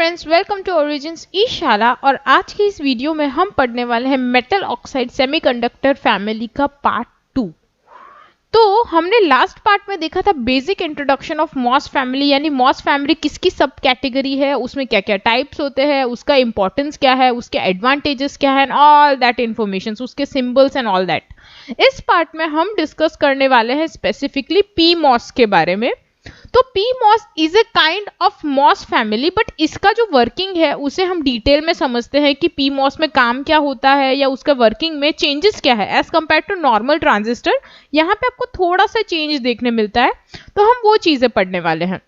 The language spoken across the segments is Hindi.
फ्रेंड्स, वेलकम टू ओरिजिन्स ई शाला। और आज की इस वीडियो में हम पढ़ने वाले हैं मेटल ऑक्साइड सेमीकंडक्टर फैमिली का पार्ट 2। तो हमने लास्ट पार्ट में देखा था basic introduction of MOS family, यानी मॉस फैमिली किसकी सब कैटेगरी है, उसमें क्या क्या टाइप्स होते हैं, उसका इंपॉर्टेंस क्या है, उसके एडवांटेजेस क्या है, ऑल दैट इंफॉर्मेशन, उसके सिंबल्स एंड ऑल दैट। इस पार्ट में हम डिस्कस करने वाले हैं स्पेसिफिकली पी मॉस के बारे में। तो P MOS is a kind of MOS family, but इसका जो वर्किंग है उसे हम डिटेल में समझते हैं कि पी मॉस में काम क्या होता है या उसका वर्किंग में चेंजेस क्या है as compare to normal transistor. यहाँ पे आपको थोड़ा सा चेंज देखने मिलता है, तो हम वो चीजें पढ़ने वाले हैं।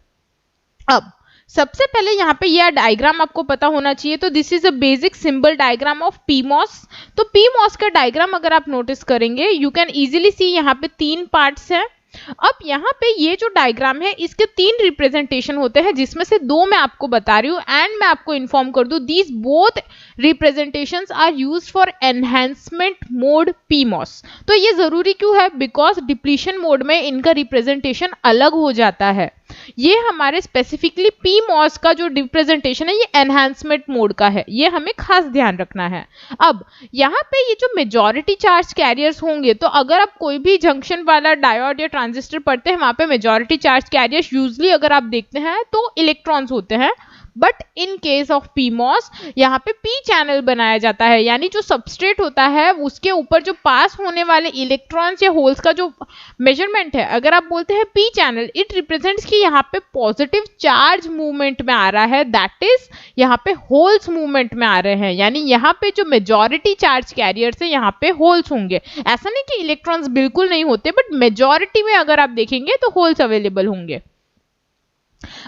अब सबसे पहले यहाँ पे यह डायग्राम आपको पता होना चाहिए। तो this is a basic symbol diagram of P MOS. तो पी मॉस का डायग्राम अगर आप नोटिस करेंगे, यू कैन इजीली सी यहाँ पे 3 पार्ट्स हैं। अब यहाँ पे ये जो डायग्राम है इसके 3 रिप्रेजेंटेशन होते हैं, जिसमें से 2 मैं आपको बता रही हूँ एंड मैं आपको इन्फॉर्म कर दूं these both representations are used for enhancement mode PMOS. तो ये जरूरी क्यों है? बिकॉज डिप्लीशन मोड में इनका रिप्रेजेंटेशन अलग हो जाता है। ये हमारे स्पेसिफिकली पी मॉस का जो रिप्रेजेंटेशन है ये एनहांसमेंट मोड का है, ये हमें खास ध्यान रखना है। अब यहाँ पे ये जो मेजॉरिटी चार्ज कैरियर्स होंगे, तो अगर आप कोई भी जंक्शन वाला डायोड या ट्रांजिस्टर पढ़ते हैं, वहां पे मेजॉरिटी चार्ज कैरियर्स यूजली अगर आप देखते हैं तो इलेक्ट्रॉन्स होते हैं। But in case of PMOS यहाँ पे पी चैनल बनाया जाता है, यानी जो सबस्ट्रेट होता है उसके ऊपर जो पास होने वाले इलेक्ट्रॉन्स या होल्स का जो मेजरमेंट है, अगर आप बोलते हैं पी चैनल, इट रिप्रेजेंट्स कि यहाँ पे पॉजिटिव चार्ज मूवमेंट में आ रहा है, दैट इज यहाँ पे होल्स मूवमेंट में आ रहे हैं। यानी यहाँ पे जो मेजॉरिटी चार्ज कैरियर्स है यहाँ पे होल्स होंगे। ऐसा नहीं कि इलेक्ट्रॉन्स बिल्कुल नहीं होते, बट मेजॉरिटी में अगर आप देखेंगे तो होल्स अवेलेबल होंगे।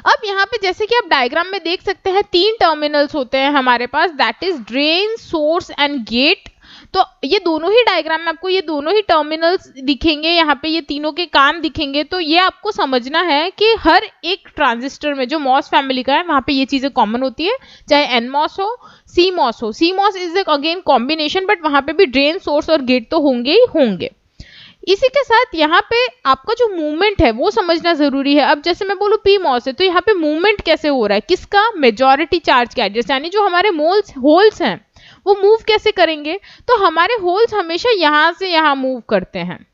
अब यहाँ पे जैसे कि आप डायग्राम में देख सकते हैं 3 टर्मिनल्स होते हैं हमारे पास, that is drain, source and gate. तो ये दोनों ही डायग्राम में आपको ये दोनों ही टर्मिनल्स दिखेंगे, यहाँ पे ये तीनों के काम दिखेंगे। तो ये आपको समझना है कि हर एक ट्रांजिस्टर में जो मॉस फैमिली का है वहां पे ये चीजें कॉमन होती है, चाहे एन मॉस हो, सी मॉस हो। CMOS is again combination, but वहां पे भी ड्रेन, सोर्स और गेट तो होंगे ही होंगे। इसी के साथ यहाँ पे आपका जो मूवमेंट है वो समझना जरूरी है। अब जैसे मैं बोलूँ पी मॉस है, तो यहाँ पे मूवमेंट कैसे हो रहा है, किसका? मेजॉरिटी चार्ज कैरियर्स, यानी जो हमारे होल्स हैं वो मूव कैसे करेंगे? तो हमारे होल्स हमेशा यहां से यहां मूव करते हैं।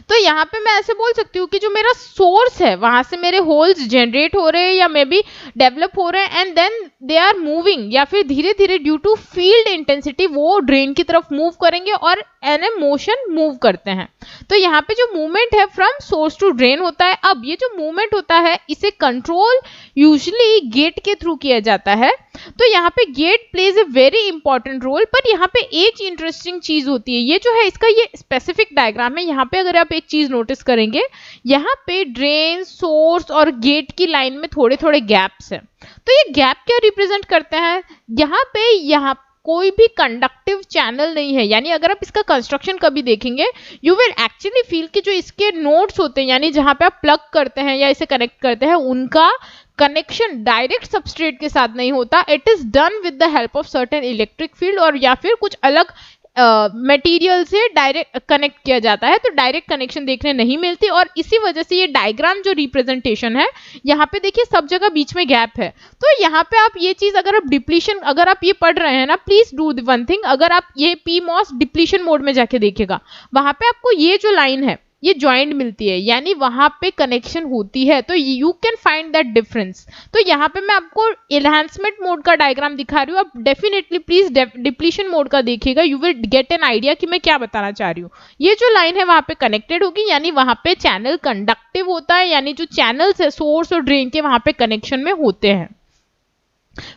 तो यहाँ पे मैं ऐसे बोल सकती हूँ कि जो मेरा सोर्स है वहां से मेरे होल्स जनरेट हो रहे हैं या मे बी डेवलप हो रहे हैं, and then they are moving, या फिर धीरे धीरे ड्यू टू फील्ड इंटेंसिटी वो ड्रेन की तरफ मूव करेंगे और एन मोशन मूव करते हैं। तो यहाँ पे जो मूवमेंट है फ्रॉम सोर्स टू ड्रेन होता है। अब ये जो मूवमेंट होता है इसे कंट्रोल यूजुअली गेट के थ्रू किया जाता है। तो यहाँ पे gate plays a very important role. पर यहाँ पे एक इंटरेस्टिंग चीज होती है, ये जो है इसका ये स्पेसिफिक डायग्राम है, यहाँ पे अगर आप एक चीज नोटिस करेंगे, यहाँ पे ड्रेन, सोर्स और गेट की लाइन में थोड़े थोड़े गैप्स हैं। तो ये गैप क्या रिप्रेजेंट करते हैं? यहाँ कोई भी कंडक्टिव चैनल नहीं है। यानी अगर आप इसका कंस्ट्रक्शन कभी देखेंगे, यू विल एक्चुअली फील कि जो इसके नोड्स होते हैं, यानी जहां पे आप प्लग करते हैं या इसे कनेक्ट करते हैं, उनका कनेक्शन डायरेक्ट सबस्ट्रेट के साथ नहीं होता। It is done with the help of certain electric field और या फिर कुछ अलग मटेरियल से डायरेक्ट कनेक्ट किया जाता है। तो डायरेक्ट कनेक्शन देखने नहीं मिलती, और इसी वजह से ये डायग्राम जो रिप्रेजेंटेशन है, यहाँ पे देखिए सब जगह बीच में गैप है। तो यहाँ पे आप ये चीज अगर आप डिप्लीशन, अगर आप ये पढ़ रहे हैं ना, प्लीज डू वन थिंग, अगर आप ये पी मॉस डिप्लीशन मोड में जाके देखेगा, वहां पे आपको ये जो लाइन है ये ज्वाइंट मिलती है, यानी वहां पे कनेक्शन होती है। तो you can find that difference. तो यहाँ पे मैं आपको एनहांसमेंट मोड का डायग्राम दिखा रही हूँ, आप डेफिनेटली प्लीज डिप्लीशन मोड का देखिएगा, you will get an idea कि मैं क्या बताना चाह रही हूँ। ये जो लाइन है वहां पे कनेक्टेड होगी, यानी वहां पे चैनल कंडक्टिव होता है, यानी जो चैनल्स है सोर्स और ड्रेन के वहां पे कनेक्शन में होते हैं,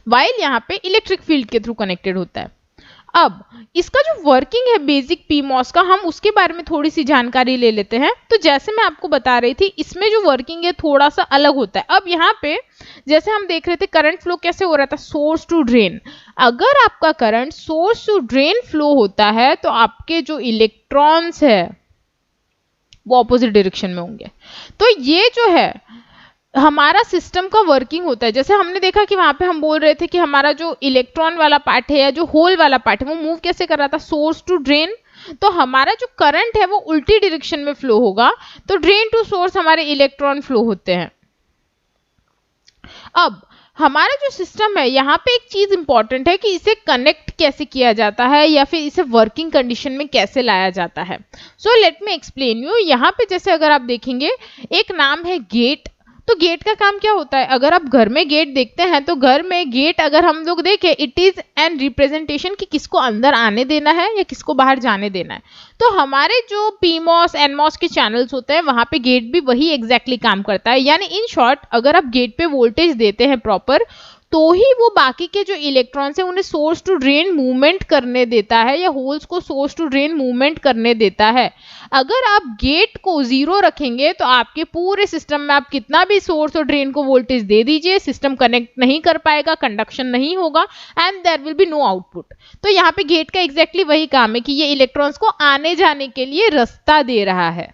वाइल यहाँ पे इलेक्ट्रिक फील्ड के थ्रू कनेक्टेड होता है। अब इसका जो वर्किंग है बेसिक पीमॉस का, हम उसके बारे में थोड़ी सी जानकारी ले लेते हैं। तो जैसे मैं आपको बता रही थी, इसमें जो वर्किंग है थोड़ा सा अलग होता है। अब यहाँ पे जैसे हम देख रहे थे करंट फ्लो कैसे हो रहा था, सोर्स टू ड्रेन। अगर आपका current source to drain flow होता है तो आपके जो इलेक्ट्रॉन्स है वो ऑपोजिट डायरेक्शन में होंगे। तो ये जो है हमारा सिस्टम का वर्किंग होता है। जैसे हमने देखा कि वहां पे हम बोल रहे थे कि हमारा जो इलेक्ट्रॉन वाला पार्ट है या जो होल वाला पार्ट है वो मूव कैसे कर रहा था, सोर्स टू ड्रेन। तो हमारा जो करंट है वो उल्टी डायरेक्शन में फ्लो होगा, तो ड्रेन टू सोर्स हमारे इलेक्ट्रॉन फ्लो होते हैं। अब हमारा जो सिस्टम है यहाँ पे एक चीज इंपॉर्टेंट है कि इसे कनेक्ट कैसे किया जाता है या फिर इसे वर्किंग कंडीशन में कैसे लाया जाता है। So let me explain you. यहाँ पे जैसे अगर आप देखेंगे एक नाम है गेट। तो गेट का काम क्या होता है, अगर आप घर में गेट देखते हैं तो घर में गेट अगर हम लोग देखें इट इज एन रिप्रेजेंटेशन कि किसको अंदर आने देना है या किसको बाहर जाने देना है। तो हमारे जो पीमॉस एनमॉस के चैनल्स होते हैं वहां पे गेट भी वही एग्जैक्टली काम करता है। यानी इन शॉर्ट अगर आप गेट पे वोल्टेज देते हैं प्रॉपर तो ही वो बाकी के जो इलेक्ट्रॉन्स हैं उन्हें सोर्स टू ड्रेन मूवमेंट करने देता है या होल्स को सोर्स टू ड्रेन मूवमेंट करने देता है। अगर आप गेट को जीरो रखेंगे तो आपके पूरे सिस्टम में आप कितना भी सोर्स और ड्रेन को वोल्टेज दे दीजिए, सिस्टम कनेक्ट नहीं कर पाएगा, कंडक्शन नहीं होगा and there will be no output. तो यहाँ पे गेट का एग्जैक्टली वही काम है कि ये इलेक्ट्रॉन्स को आने जाने के लिए रास्ता दे रहा है।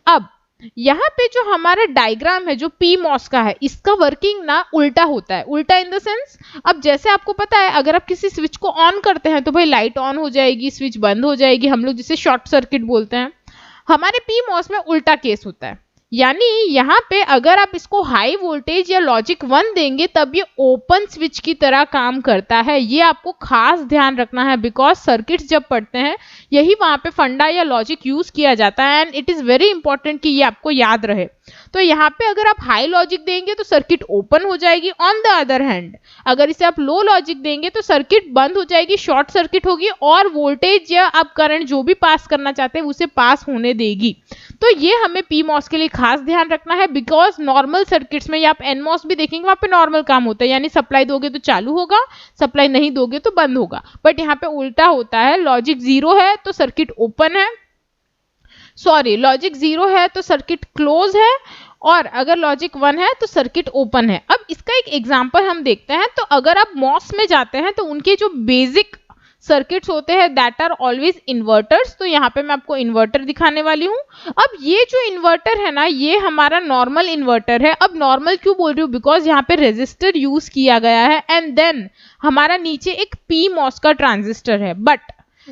अब यहाँ पे जो हमारा डायग्राम है जो पीमॉस का है इसका वर्किंग ना उल्टा होता है। उल्टा इन द सेंस, अब जैसे आपको पता है अगर आप किसी स्विच को ऑन करते हैं तो भाई लाइट ऑन हो जाएगी, स्विच बंद हो जाएगी, हम लोग जिसे शॉर्ट सर्किट बोलते हैं। हमारे पीमॉस में उल्टा केस होता है। यानी यहाँ पे अगर आप इसको हाई वोल्टेज या लॉजिक 1 देंगे तब ये ओपन स्विच की तरह काम करता है। ये आपको खास ध्यान रखना है बिकॉज सर्किट्स जब पढ़ते हैं यही वहां पे फंडा या लॉजिक यूज किया जाता है and it is very important कि ये आपको याद रहे। तो यहाँ पे अगर आप हाई लॉजिक देंगे तो सर्किट ओपन हो जाएगी। ऑन द अदर हैंड अगर इसे आप लो लॉजिक देंगे तो सर्किट बंद हो जाएगी, शॉर्ट सर्किट होगी और वोल्टेज या आप करंट जो भी पास करना चाहते हैं उसे पास होने देगी। तो ये हमें पीमॉस के लिए खास ध्यान रखना है बिकॉज नॉर्मल सर्किट्स में या आप एनमॉस भी देखेंगे वहां पे नॉर्मल काम होता है, यानी सप्लाई दोगे तो चालू होगा, सप्लाई नहीं दोगे तो बंद होगा। बट यहाँ पे उल्टा होता है, लॉजिक जीरो है तो सर्किट ओपन है, सॉरी लॉजिक जीरो है तो सर्किट क्लोज है और अगर लॉजिक 1 है तो सर्किट ओपन है। अब इसका एक एग्जांपल हम देखते हैं। तो अगर आप मॉस में जाते हैं तो उनके जो बेसिक सर्किट्स होते हैं दैट आर ऑलवेज इन्वर्टर्स। तो यहाँ पे मैं आपको इन्वर्टर दिखाने वाली हूँ। अब ये जो इन्वर्टर है ना ये हमारा नॉर्मल इन्वर्टर है। अब नॉर्मल क्यों बोल रही हूँ, बिकॉज यहाँ पे रेजिस्टर यूज किया गया है एंड देन हमारा नीचे एक पीमॉस का ट्रांजिस्टर है। बट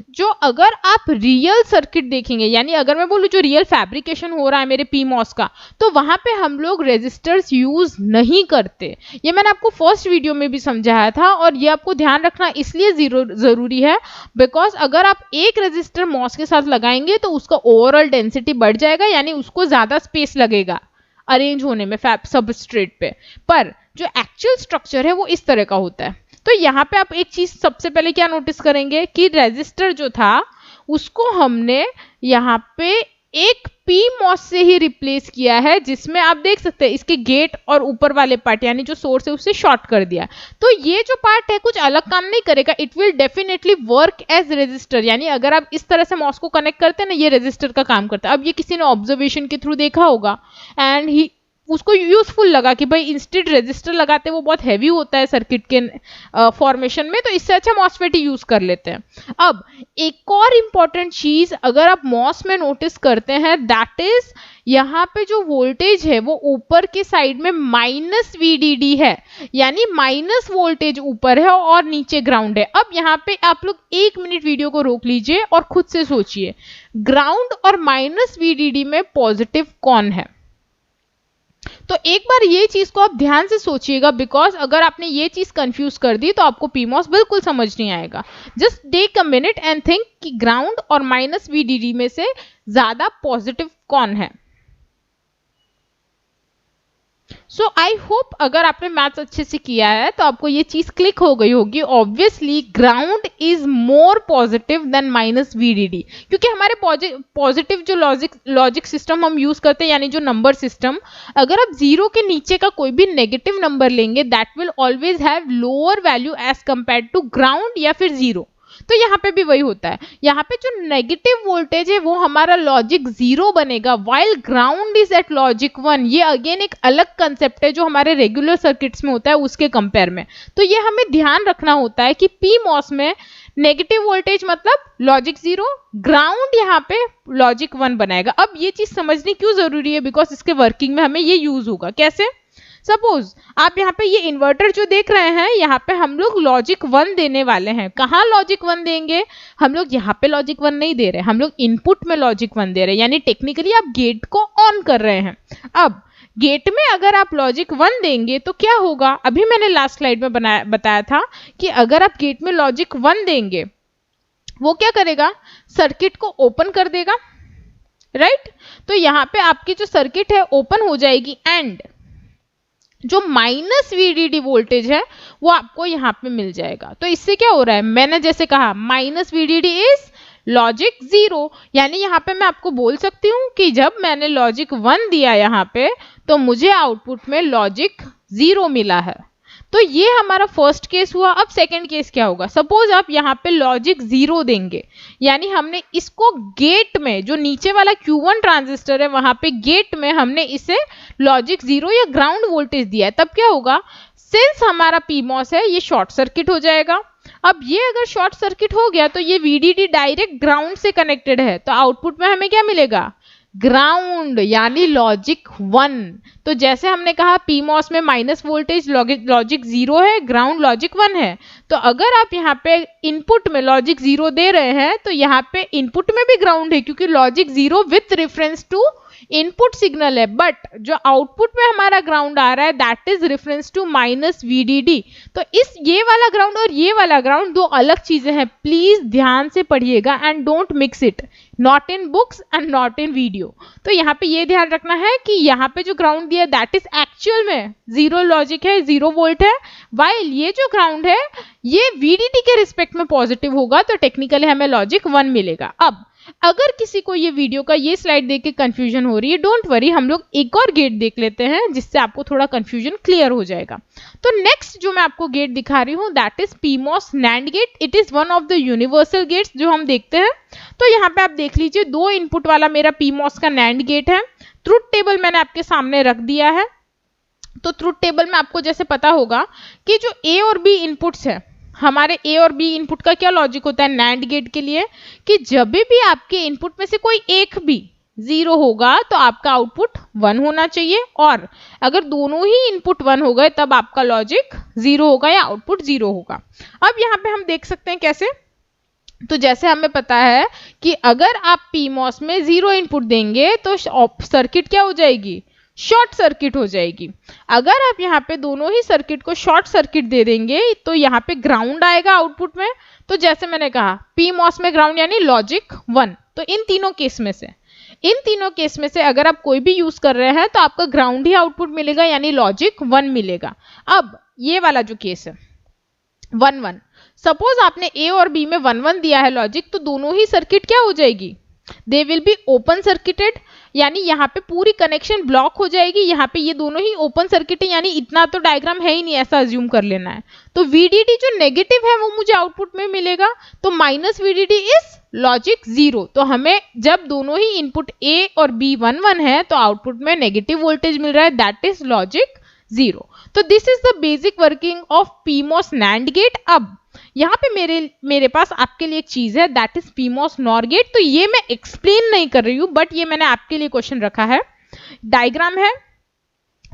जो अगर आप रियल सर्किट देखेंगे, यानी अगर मैं बोलूं जो रियल फैब्रिकेशन हो रहा है मेरे पीमॉस का, तो वहां पे हम लोग रेजिस्टर्स यूज नहीं करते। ये मैंने आपको फर्स्ट वीडियो में भी समझाया था और ये आपको ध्यान रखना इसलिए जरूरी है बिकॉज अगर आप एक रेजिस्टर मॉस के साथ लगाएंगे तो उसका ओवरऑल डेंसिटी बढ़ जाएगा, यानी उसको ज्यादा स्पेस लगेगा अरेंज होने में फैब सबस्ट्रेट पे। पर जो एक्चुअल स्ट्रक्चर है वो इस तरह का होता है। तो यहाँ पे आप एक चीज सबसे पहले क्या नोटिस करेंगे कि रेजिस्टर जो था उसको हमने यहाँ पे एक पीमॉस से ही रिप्लेस किया है, जिसमें आप देख सकते हैं इसके गेट और ऊपर वाले पार्ट यानी जो सोर्स है उससे शॉर्ट कर दिया। तो ये जो पार्ट है कुछ अलग काम नहीं करेगा, it will definitely work as resistor. यानी अगर आप इस तरह से मॉस को कनेक्ट करते हैं ना ये रेजिस्टर का काम करता है। अब ये किसी ने ऑब्जर्वेशन के थ्रू देखा होगा एंड ही उसको यूजफुल लगा कि भाई इंस्टेड रेजिस्टर लगाते वो बहुत हैवी होता है सर्किट के फॉर्मेशन में, तो इससे अच्छा मॉसफेट ही यूज कर लेते हैं। अब एक और इंपॉर्टेंट चीज अगर आप मॉस में नोटिस करते हैं दैट इज यहाँ पे जो वोल्टेज है वो ऊपर के साइड में माइनस VDD है, यानी माइनस वोल्टेज ऊपर है और नीचे ग्राउंड है। अब यहाँ पे आप लोग 1 मिनट वीडियो को रोक लीजिए और खुद से सोचिए ग्राउंड और माइनस VDD में पॉजिटिव कौन है। तो एक बार ये चीज को आप ध्यान से सोचिएगा बिकॉज अगर आपने ये चीज कंफ्यूज कर दी तो आपको पीमॉस बिल्कुल समझ नहीं आएगा। Just take a minute and think कि ग्राउंड और माइनस VDD में से ज्यादा पॉजिटिव कौन है। सो आई होप अगर आपने मैथ्स अच्छे से किया है तो आपको ये चीज क्लिक हो गई होगी। Obviously ground is more positive than minus VDD, क्योंकि हमारे पॉजिटिव जो लॉजिक सिस्टम हम यूज करते हैं यानी जो नंबर सिस्टम, अगर आप जीरो के नीचे का कोई भी नेगेटिव नंबर लेंगे that will always have lower value as compare to ground या फिर जीरो। तो यहाँ पे भी वही होता है, यहाँ पे जो नेगेटिव वोल्टेज है वो हमारा लॉजिक 0 बनेगा while ground is at logic 1। ये अगेन एक अलग कंसेप्ट है जो हमारे रेगुलर सर्किट्स में होता है उसके कंपेयर में। तो ये हमें ध्यान रखना होता है कि पीमॉस में नेगेटिव वोल्टेज मतलब लॉजिक 0, ग्राउंड यहाँ पे लॉजिक 1 बनाएगा। अब ये चीज समझनी क्यों जरूरी है, बिकॉज इसके वर्किंग में हमें ये यूज होगा। कैसे? सपोज आप यहाँ पे ये इन्वर्टर जो देख रहे हैं यहाँ पे हम लोग लॉजिक 1 देने वाले हैं। कहाँ लॉजिक 1 देंगे? हम लोग यहाँ पे लॉजिक 1 नहीं दे रहे, हम लोग इनपुट में लॉजिक 1 दे रहे हैं, यानी टेक्निकली आप गेट को ऑन कर रहे हैं। अब गेट में अगर आप लॉजिक 1 देंगे तो क्या होगा, अभी मैंने लास्ट स्लाइड में बताया था कि अगर आप गेट में लॉजिक 1 देंगे वो क्या करेगा, सर्किट को ओपन कर देगा, राइट। तो यहाँ पे आपकी जो सर्किट है ओपन हो जाएगी एंड जो माइनस VDD वोल्टेज है वो आपको यहाँ पे मिल जाएगा। तो इससे क्या हो रहा है, मैंने जैसे कहा माइनस VDD इज लॉजिक 0, यानी यहाँ पे मैं आपको बोल सकती हूँ कि जब मैंने लॉजिक 1 दिया यहाँ पे तो मुझे आउटपुट में लॉजिक 0 मिला है। तो ये हमारा फर्स्ट केस हुआ। अब सेकंड केस क्या होगा, सपोज आप यहाँ पे लॉजिक 0 देंगे, यानी हमने इसको गेट में जो नीचे वाला Q1 ट्रांजिस्टर है वहां पे गेट में हमने इसे लॉजिक 0 या ग्राउंड वोल्टेज दिया है, तब क्या होगा, सिंस हमारा PMOS है ये शॉर्ट सर्किट हो जाएगा। अब ये अगर शॉर्ट सर्किट हो गया तो ये VDD डायरेक्ट ग्राउंड से कनेक्टेड है, तो आउटपुट में हमें क्या मिलेगा, ग्राउंड यानी लॉजिक 1। तो जैसे हमने कहा PMOS में माइनस वोल्टेज लॉजिक 0 है, ग्राउंड लॉजिक 1 है। तो अगर आप यहाँ पे इनपुट में लॉजिक 0 दे रहे हैं तो यहाँ पे इनपुट में भी ग्राउंड है, क्योंकि logic 0 with reference to input signal है, बट जो आउटपुट में हमारा ग्राउंड आ रहा है that is reference to minus VDD। तो इस ये वाला ग्राउंड और ये वाला ग्राउंड दो अलग चीजें हैं, प्लीज ध्यान से पढ़िएगा and don't mix it, not in books and not in video. तो यहाँ पे ये ध्यान रखना है कि यहाँ पे जो ग्राउंड दिया दैट इज एक्चुअल में 0 लॉजिक है, 0 वोल्ट है, वाइल ये जो ग्राउंड है ये VDD के रिस्पेक्ट में पॉजिटिव होगा, तो टेक्निकली हमें लॉजिक 1 मिलेगा। अब अगर किसी को ये वीडियो का ये स्लाइड देख के कंफ्यूजन हो रही है, डोंट वरी, हम लोग एक और गेट देख लेते हैं जिससे आपको थोड़ा कंफ्यूजन क्लियर हो जाएगा। तो नेक्स्ट जो मैं आपको गेट दिखा रही हूँ that is PMOS NAND gate. It is one of the universal gates जो हम देखते हैं। तो यहाँ पे आप देख लीजिए 2 इनपुट वाला मेरा PMOS का NAND गेट है। ट्रुथ टेबल मैंने आपके सामने रख दिया है। तो ट्रुथ टेबल में आपको जैसे पता होगा कि जो A और B इनपुट्स है, हमारे A और B इनपुट का क्या लॉजिक होता है NAND गेट के लिए, कि जब भी आपके इनपुट में से कोई एक भी 0 होगा तो आपका आउटपुट 1 होना चाहिए, और अगर दोनों ही इनपुट 1 हो गए तब आपका लॉजिक 0 होगा या आउटपुट 0 होगा। अब यहाँ पे हम देख सकते हैं कैसे, तो जैसे हमें पता है कि अगर आप PMOS में 0 इनपुट देंगे तो सर्किट क्या हो जाएगी, शॉर्ट सर्किट हो जाएगी। अगर आप यहाँ पे दोनों ही सर्किट को शॉर्ट सर्किट दे देंगे तो यहाँ पे ग्राउंड आएगा आउटपुट में। तो जैसे मैंने कहा PMOS में ग्राउंड यानी लॉजिक 1। तो इन तीनों केस में से अगर आप कोई भी यूज कर रहे हैं तो आपका ग्राउंड ही आउटपुट मिलेगा यानी लॉजिक 1 मिलेगा। अब ये वाला जो केस है 1-1, सपोज आपने A और B में 1-1 दिया है लॉजिक, तो दोनों ही सर्किट क्या हो जाएगी, they will be open circuited, यानी यहाँ पे पूरी कनेक्शन ब्लॉक हो जाएगी। यहाँ पे ये दोनों ही ओपन सर्किट है, यानी इतना तो डायग्राम है ही नहीं, ऐसा अज्यूम कर लेना है। तो VDD जो नेगेटिव है वो मुझे आउटपुट में मिलेगा, तो माइनस VDD इज लॉजिक 0। तो हमें जब दोनों ही इनपुट A और B 1-1 है तो आउटपुट में नेगेटिव वोल्टेज मिल रहा है, दैट इज लॉजिक 0। तो this is the basic working of PMOS NAND gate. अब यहाँ पे मेरे पास आपके लिए एक चीज है that is PMOS NOR gate. तो ये मैं एक्सप्लेन नहीं कर रही हूँ, बट ये मैंने आपके लिए क्वेश्चन रखा है, डायग्राम है,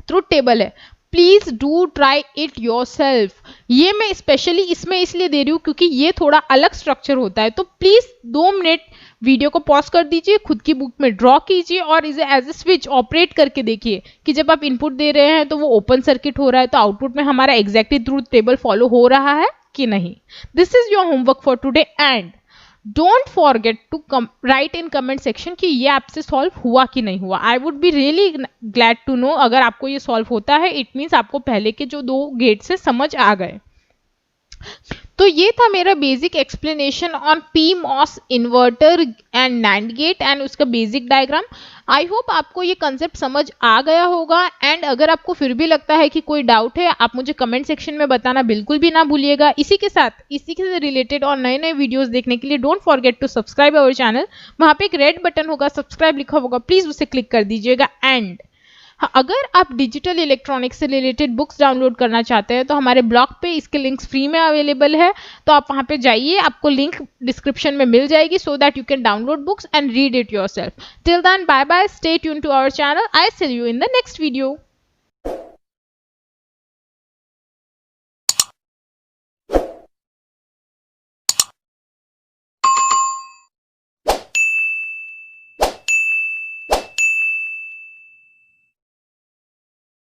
ट्रुथ टेबल है, please do try it yourself. ये मैं स्पेशली इसमें इसलिए दे रही हूँ क्योंकि ये थोड़ा अलग स्ट्रक्चर होता है। तो प्लीज 2 मिनट वीडियो को पॉज कर दीजिए, खुद की बुक में ड्रॉ कीजिए और इसे एज ए स्विच ऑपरेट करके देखिए कि जब आप इनपुट दे रहे हैं तो वो ओपन सर्किट हो रहा है, तो आउटपुट में हमारा एग्जैक्टली ट्रुथ टेबल फॉलो हो रहा है कि नहीं। This is your homework for today and don't forget to write in comment section कि ये आपसे सॉल्व हुआ कि नहीं हुआ। I would be really glad to know अगर आपको ये सॉल्व होता है, इट मीन्स आपको पहले के जो 2 गेट से समझ आ गए। तो ये था मेरा basic explanation on PMOS inverter and NAND gate and उसका बेसिक डायग्राम। आई होप आपको ये कंसेप्ट समझ आ गया होगा, एंड अगर आपको फिर भी लगता है कि कोई डाउट है आप मुझे कमेंट सेक्शन में बताना बिल्कुल भी ना भूलिएगा। इसी से रिलेटेड और नए नए वीडियोस देखने के लिए don't forget to subscribe our channel. वहाँ पे एक रेड बटन होगा, सब्सक्राइब लिखा होगा, प्लीज उसे क्लिक कर दीजिएगा। एंड अगर आप डिजिटल इलेक्ट्रॉनिक्स से रिलेटेड बुक्स डाउनलोड करना चाहते हैं तो हमारे ब्लॉग पे इसके लिंक्स फ्री में अवेलेबल है, तो आप वहां पे जाइए, आपको लिंक डिस्क्रिप्शन में मिल जाएगी, so that you can download books and read it yourself. Till then bye bye, stay tuned to our channel, I see you in the next video.